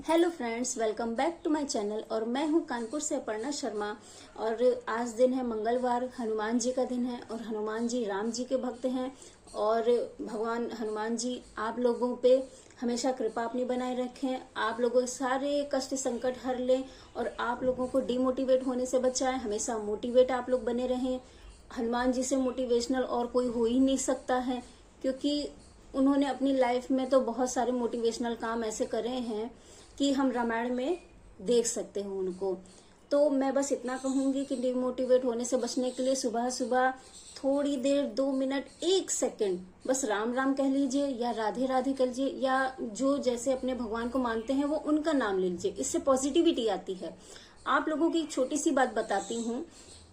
Hello friends, welcome back to my channel. और मैं हूं कानपुर से अपर्णा शर्मा। और आज दिन है मंगलवार, हनुमान जी का दिन है। और हनुमान जी राम जी के भक्त हैं। और भगवान हनुमान जी आप लोगों पे हमेशा कृपा अपनी बनाए रखें, आप लोगों के सारे कष्ट संकट हर लें और आप लोगों को डिमोटिवेट होने से बचाएं। हमेशा मोटिवेट आप लोग बने रहें। हनुमान जी से मोटिवेशनल और कोई हो ही नहीं सकता है, क्योंकि उन्होंने अपनी लाइफ में तो बहुत सारे मोटिवेशनल काम ऐसे करे हैं कि हम रामायण में देख सकते हैं उनको। तो मैं बस इतना कहूंगी कि डिमोटिवेट होने से बचने के लिए सुबह सुबह थोड़ी देर 2 मिनट 1 सेकंड बस राम राम कह लीजिए या राधे राधे कह लीजिए, या जो जैसे अपने भगवान को मानते हैं वो उनका नाम ले लीजिए। इससे पॉजिटिविटी आती है। आप लोगों की एक छोटी सी बात बताती हूँ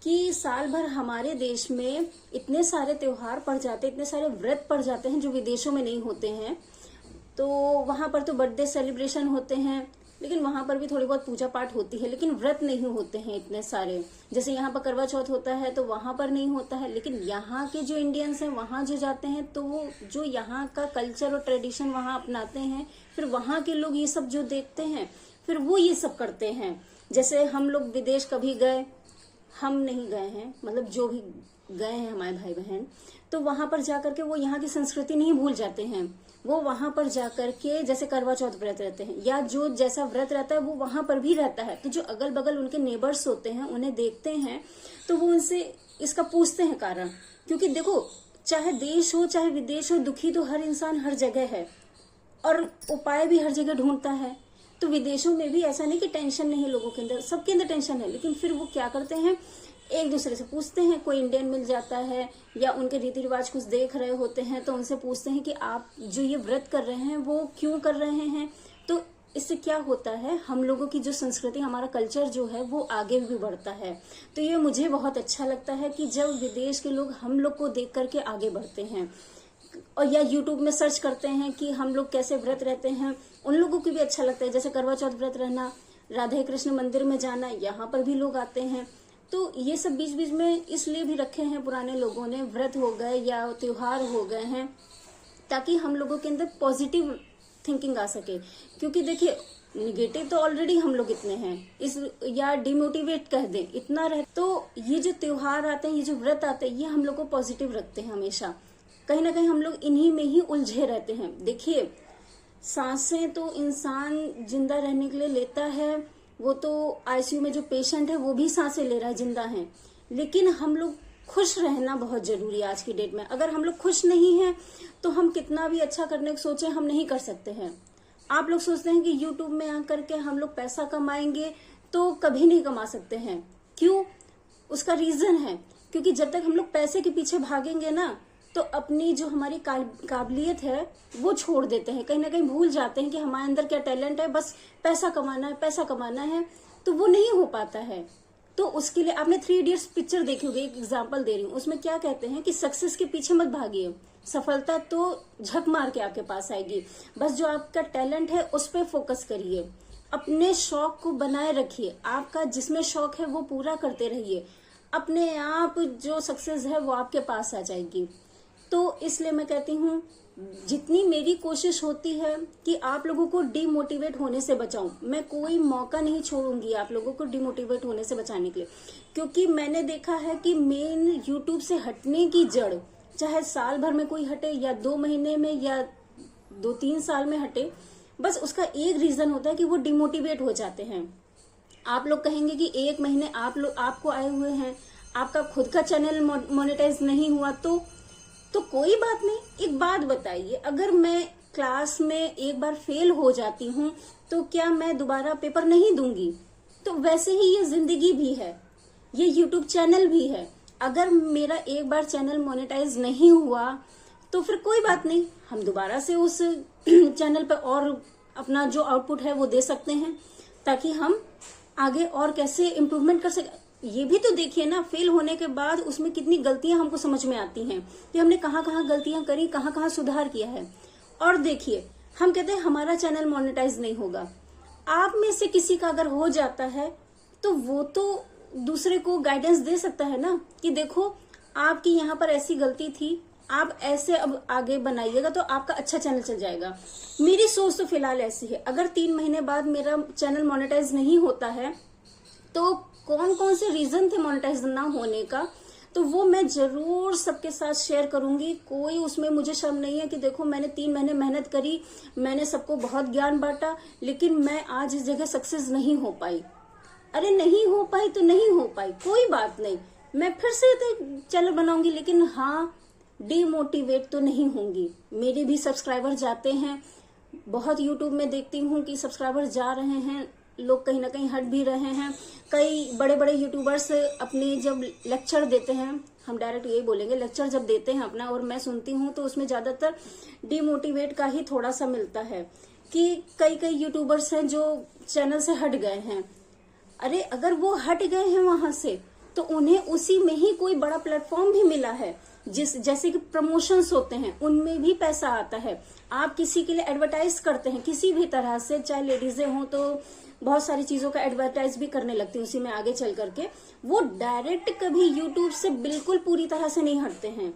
कि साल भर हमारे देश में इतने सारे त्योहार पड़ जाते हैं, इतने सारे व्रत पड़ जाते हैं जो विदेशों में नहीं होते हैं। तो वहां पर तो बर्थडे सेलिब्रेशन होते हैं, लेकिन वहां पर भी थोड़ी बहुत पूजा पाठ होती है, लेकिन व्रत नहीं होते हैं इतने सारे। जैसे यहाँ पर करवा चौथ होता है तो वहां पर नहीं होता है, लेकिन यहाँ के जो इंडियंस हैं वहां जो जाते हैं तो वो जो यहाँ का कल्चर और ट्रेडिशन वहां अपनाते हैं, फिर वहां के लोग ये सब जो देखते हैं फिर वो ये सब करते हैं। जैसे हम लोग विदेश कभी गए, हम नहीं गए हैं, मतलब जो भी गए हैं हमारे भाई बहन, तो वहां पर जाकर के वो यहाँ की संस्कृति नहीं भूल जाते हैं। वो वहां पर जाकर के जैसे करवा चौथ व्रत रहते हैं या जो जैसा व्रत रहता है वो वहां पर भी रहता है। तो जो अगल बगल उनके नेबर्स होते हैं उन्हें देखते हैं तो वो उनसे इसका पूछते हैं कारण। क्योंकि देखो, चाहे देश हो चाहे विदेश हो, दुखी तो हर इंसान हर जगह है और उपाय भी हर जगह ढूंढता है। तो विदेशों में भी ऐसा नहीं कि टेंशन नहीं, लोगों के अंदर सबके अंदर टेंशन है, लेकिन फिर वो क्या करते हैं, एक दूसरे से पूछते हैं। कोई इंडियन मिल जाता है या उनके रीति रिवाज कुछ देख रहे होते हैं तो उनसे पूछते हैं कि आप जो ये व्रत कर रहे हैं वो क्यों कर रहे हैं। तो इससे क्या होता है, हम लोगों की जो संस्कृति, हमारा कल्चर जो है वो आगे भी बढ़ता है। तो ये मुझे बहुत अच्छा लगता है कि जब विदेश के लोग हम लोग को देख करके आगे बढ़ते हैं और या यूट्यूब में सर्च करते हैं कि हम लोग कैसे व्रत रहते हैं, उन लोगों को भी अच्छा लगता है। जैसे करवा चौथ व्रत रहना, राधे कृष्ण मंदिर में जाना, यहाँ पर भी लोग आते हैं। तो ये सब बीच बीच में इसलिए भी रखे हैं पुराने लोगों ने, व्रत हो गए या त्योहार हो गए हैं, ताकि हम लोगों के अंदर पॉजिटिव थिंकिंग आ सके। क्योंकि देखिए, निगेटिव तो ऑलरेडी हम लोग इतने हैं, इस या डिमोटिवेट कह दें इतना रहे। तो ये जो त्योहार आते हैं, ये जो व्रत आते हैं, ये हम लोग को पॉजिटिव रखते हैं हमेशा। कहीं ना कहीं हम लोग इन्हीं में ही उलझे रहते हैं। देखिए, सांसें तो इंसान जिंदा रहने के लिए लेता है, वो तो आईसीयू में जो पेशेंट है वो भी सांसें ले रहा है, जिंदा है। लेकिन हम लोग खुश रहना बहुत जरूरी है आज की डेट में। अगर हम लोग खुश नहीं हैं तो हम कितना भी अच्छा करने को सोचे, हम नहीं कर सकते हैं। आप लोग सोचते हैं कि यूट्यूब में आकर के हम लोग पैसा कमाएंगे, तो कभी नहीं कमा सकते हैं। क्यों? उसका रीजन है, क्योंकि जब तक हम लोग पैसे के पीछे भागेंगे ना, तो अपनी जो हमारी काबिलियत है वो छोड़ देते हैं। कहीं ना कहीं भूल जाते हैं कि हमारे अंदर क्या टैलेंट है, बस पैसा कमाना है, पैसा कमाना है। तो वो नहीं हो पाता है। तो उसके लिए आपने 3 इडियट्स पिक्चर देखी होगी, एक एग्जांपल दे रही हूँ। उसमें क्या कहते हैं कि सक्सेस के पीछे मत भागिए, सफलता तो झक मार के आपके पास आएगी। बस जो आपका टैलेंट है उस पर फोकस करिए, अपने शौक को बनाए रखिए, आपका जिसमें शौक है वो पूरा करते रहिए। अपने आप जो सक्सेस है वो आपके पास आ जाएगी। तो इसलिए मैं कहती हूँ, जितनी मेरी कोशिश होती है कि आप लोगों को डिमोटिवेट होने से बचाऊं, मैं कोई मौका नहीं छोड़ूंगी आप लोगों को डिमोटिवेट होने से बचाने के लिए। क्योंकि मैंने देखा है कि मेन यूट्यूब से हटने की जड़, चाहे साल भर में कोई हटे या 2 महीने में या 2-3 साल में हटे, बस उसका एक रीजन होता है कि वो डिमोटिवेट हो जाते हैं। आप लोग कहेंगे कि 1 महीने आपको आए हुए हैं, आपका खुद का चैनल मोनेटाइज नहीं हुआ, तो कोई बात नहीं। एक बात बताइए, अगर मैं क्लास में एक बार फेल हो जाती हूँ तो क्या मैं दोबारा पेपर नहीं दूंगी? तो वैसे ही ये जिंदगी भी है, ये यूट्यूब चैनल भी है। अगर मेरा एक बार चैनल मोनेटाइज नहीं हुआ तो फिर कोई बात नहीं, हम दोबारा से उस चैनल पर और अपना जो आउटपुट है वो दे सकते हैं, ताकि हम आगे और कैसे इम्प्रूवमेंट कर सकें। ये भी तो देखिए ना, फेल होने के बाद उसमें कितनी गलतियां हमको समझ में आती हैं कि हमने कहाँ कहाँ गलतियां करी, कहाँ कहाँ सुधार किया है। और देखिए, हम कहते हैं हमारा चैनल मोनेटाइज नहीं होगा, आप में से किसी का अगर हो जाता है तो वो तो दूसरे को गाइडेंस दे सकता है ना, कि देखो आपकी यहाँ पर ऐसी गलती थी, आप ऐसे अब आगे बनाइएगा तो आपका अच्छा चैनल चल जाएगा। मेरी सोच तो फिलहाल ऐसी है, अगर 3 महीने बाद मेरा चैनल मोनेटाइज नहीं होता है तो कौन कौन से रीजन थे मोनेटाइज ना होने का, तो वो मैं जरूर सबके साथ शेयर करूंगी। कोई उसमें मुझे शर्म नहीं है कि देखो मैंने 3 महीने मेहनत करी, मैंने सबको बहुत ज्ञान बांटा, लेकिन मैं आज इस जगह सक्सेस नहीं हो पाई। अरे नहीं हो पाई तो नहीं हो पाई, कोई बात नहीं, मैं फिर से चैनल बनाऊंगी, लेकिन हाँ डीमोटिवेट तो नहीं होंगी। मेरे भी सब्सक्राइबर जाते हैं, बहुत यूट्यूब में देखती हूँ कि सब्सक्राइबर जा रहे हैं, लोग कहीं ना कहीं हट भी रहे हैं। कई बड़े बड़े यूट्यूबर्स अपने जब लेक्चर देते हैं, हम डायरेक्ट यही बोलेंगे, लेक्चर जब देते हैं अपना और मैं सुनती हूँ तो उसमें ज्यादातर डीमोटिवेट का ही थोड़ा सा मिलता है कि कई यूट्यूबर्स हैं जो चैनल से हट गए हैं। अरे अगर वो हट गए हैं वहां से तो उन्हें उसी में ही कोई बड़ा प्लेटफॉर्म भी मिला है, जैसे कि प्रमोशंस होते हैं उनमें भी पैसा आता है। आप किसी के लिए एडवर्टाइज करते हैं किसी भी तरह से, चाहे लेडीजें हों तो बहुत सारी चीजों का एडवर्टाइज भी करने लगती है उसी में आगे चल करके, वो डायरेक्ट कभी यूट्यूब से बिल्कुल पूरी तरह से नहीं हटते हैं।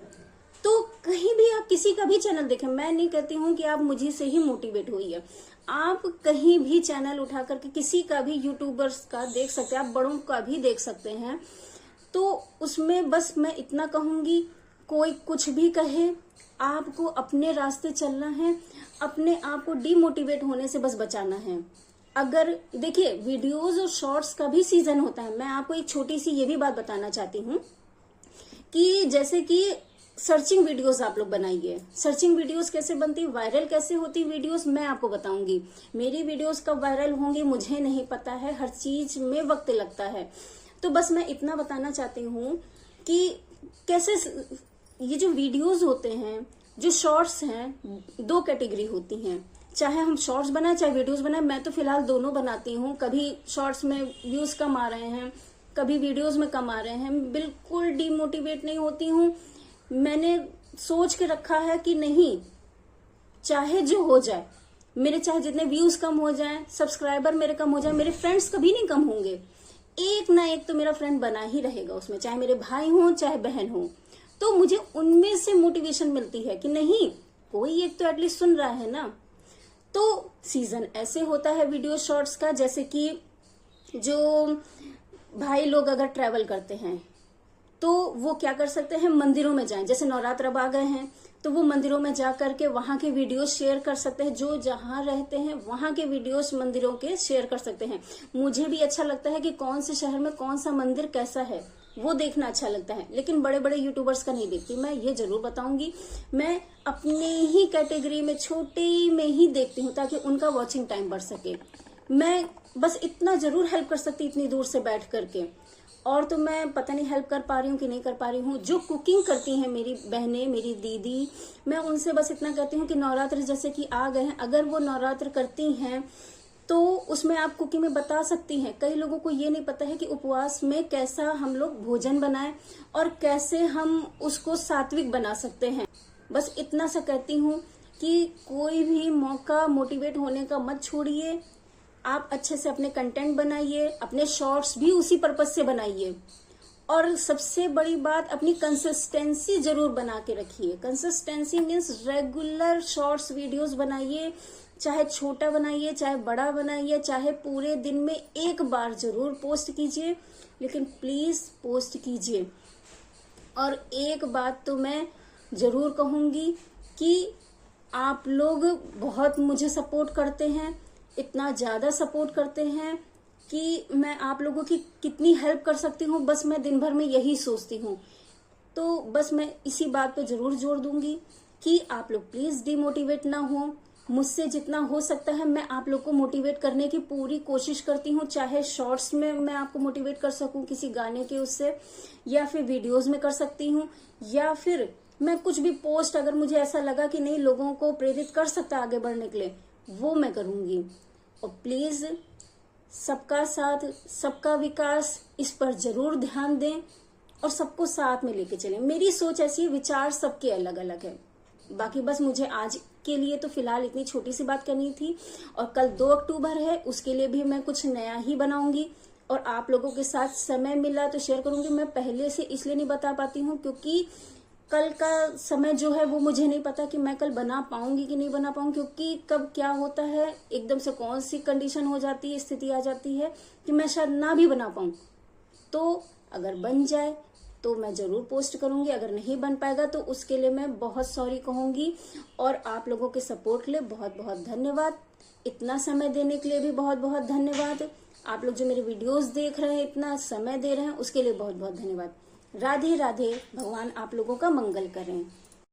तो कहीं भी आप किसी का भी चैनल देखें, मैं नहीं कहती हूँ कि आप मुझे से ही मोटिवेट होइए, आप कहीं भी चैनल उठा करके किसी का भी यूट्यूबर्स का देख सकते हैं, आप बड़ों का भी देख सकते हैं। तो उसमें बस मैं इतना कहूंगी, कोई कुछ भी कहे, आपको अपने रास्ते चलना है, अपने आप को डीमोटिवेट होने से बस बचाना है। अगर देखिए वीडियोस और शॉर्ट्स का भी सीजन होता है। मैं आपको एक छोटी सी ये भी बात बताना चाहती हूँ कि जैसे कि सर्चिंग वीडियोस आप लोग बनाइए। सर्चिंग वीडियोस कैसे बनती, वायरल कैसे होती वीडियोस, मैं आपको बताऊंगी। मेरी वीडियोस कब वायरल होंगी मुझे नहीं पता है, हर चीज में वक्त लगता है। तो बस मैं इतना बताना चाहती हूँ कि कैसे ये जो वीडियोस होते हैं, जो शॉर्ट्स हैं, 2 कैटेगरी होती हैं। चाहे हम शॉर्ट्स बनाए चाहे वीडियोस बनाए, मैं तो फिलहाल दोनों बनाती हूँ। कभी शॉर्ट्स में व्यूज कम आ रहे हैं, कभी वीडियोस में कम आ रहे हैं, बिल्कुल डीमोटिवेट नहीं होती हूँ। मैंने सोच के रखा है कि नहीं, चाहे जो हो जाए, मेरे चाहे जितने व्यूज कम हो जाएं, सब्सक्राइबर मेरे कम हो जाए, मेरे फ्रेंड्स कभी नहीं कम होंगे। एक ना एक तो मेरा फ्रेंड बना ही रहेगा उसमें, चाहे मेरे भाई हो चाहे बहन हो। तो मुझे उनमें से मोटिवेशन मिलती है कि नहीं, कोई एक तो एटलीस्ट सुन रहा है ना। तो सीजन ऐसे होता है वीडियो शॉर्ट्स का, जैसे कि जो भाई लोग अगर ट्रैवल करते हैं तो वो क्या कर सकते हैं, मंदिरों में जाएं। जैसे नवरात्र अब आ गए हैं तो वो मंदिरों में जा करके वहां के वीडियोस शेयर कर सकते हैं, जो जहां रहते हैं वहां के वीडियोस मंदिरों के शेयर कर सकते हैं। मुझे भी अच्छा लगता है कि कौन से शहर में कौन सा मंदिर कैसा है, वो देखना अच्छा लगता है, लेकिन बड़े बड़े यूट्यूबर्स का नहीं देखती। मैं ये जरूर बताऊंगी, मैं अपने ही कैटेगरी में छोटे में ही देखती हूँ ताकि उनका वॉचिंग टाइम बढ़ सके। मैं बस इतना जरूर हेल्प कर सकती इतनी दूर से बैठ करके, और तो मैं पता नहीं हेल्प कर पा रही हूँ कि नहीं कर पा रही हूँ। जो कुकिंग करती हैं मेरी बहनें, मेरी दीदी, मैं उनसे बस इतना कहती हूँ कि नवरात्र जैसे कि आ गए हैं, अगर वो नवरात्र करती हैं तो उसमें आप कुकिंग में बता सकती हैं। कई लोगों को ये नहीं पता है कि उपवास में कैसा हम लोग भोजन बनाएं और कैसे हम उसको सात्विक बना सकते हैं। बस इतना सा कहती हूँ कि कोई भी मौका मोटिवेट होने का मत छोड़िए। आप अच्छे से अपने कंटेंट बनाइए, अपने शॉर्ट्स भी उसी पर्पज से बनाइए, और सबसे बड़ी बात अपनी कंसिस्टेंसी जरूर बना के रखिए। Consistency means regular shorts videos बनाइए, चाहे छोटा बनाइए चाहे बड़ा बनाइए, चाहे पूरे दिन में एक बार जरूर पोस्ट कीजिए, लेकिन प्लीज पोस्ट कीजिए। और एक बात तो मैं जरूर कहूंगी कि आप लोग बहुत मुझे सपोर्ट करते हैं, इतना ज्यादा सपोर्ट करते हैं कि मैं आप लोगों की कितनी हेल्प कर सकती हूँ, बस मैं दिन भर में यही सोचती हूँ। तो बस मैं इसी बात पे जरूर जोर दूंगी कि आप लोग प्लीज डिमोटिवेट ना हो। मुझसे जितना हो सकता है मैं आप लोग को मोटिवेट करने की पूरी कोशिश करती हूँ, चाहे शॉर्ट्स में मैं आपको मोटिवेट कर सकूं किसी गाने के उससे, या फिर वीडियोस में कर सकती हूँ, या फिर मैं कुछ भी पोस्ट अगर मुझे ऐसा लगा कि नहीं लोगों को प्रेरित कर सकता है आगे बढ़ने के लिए, वो मैं करूंगी। और प्लीज सबका साथ सबका विकास, इस पर जरूर ध्यान दें और सबको साथ में लेके चलें। मेरी सोच ऐसी है, विचार सबके अलग अलग है। बाकी बस मुझे आज के लिए तो फिलहाल इतनी छोटी सी बात करनी थी, और कल 2 अक्टूबर है, उसके लिए भी मैं कुछ नया ही बनाऊंगी और आप लोगों के साथ समय मिला तो शेयर करूंगी। मैं पहले से इसलिए नहीं बता पाती हूँ क्योंकि कल का समय जो है वो मुझे नहीं पता कि मैं कल बना पाऊंगी कि नहीं बना पाऊंगी, क्योंकि कब क्या होता है, एकदम से कौन सी कंडीशन हो जाती है, स्थिति आ जाती है कि मैं शायद ना भी बना पाऊं। तो अगर बन जाए तो मैं जरूर पोस्ट करूंगी, अगर नहीं बन पाएगा तो उसके लिए मैं बहुत सॉरी कहूंगी। और आप लोगों के सपोर्ट के लिए बहुत बहुत धन्यवाद, इतना समय देने के लिए भी बहुत बहुत धन्यवाद। आप लोग जो मेरे वीडियोस देख रहे हैं, इतना समय दे रहे हैं, उसके लिए बहुत बहुत धन्यवाद। राधे राधे, भगवान आप लोगों का मंगल करें।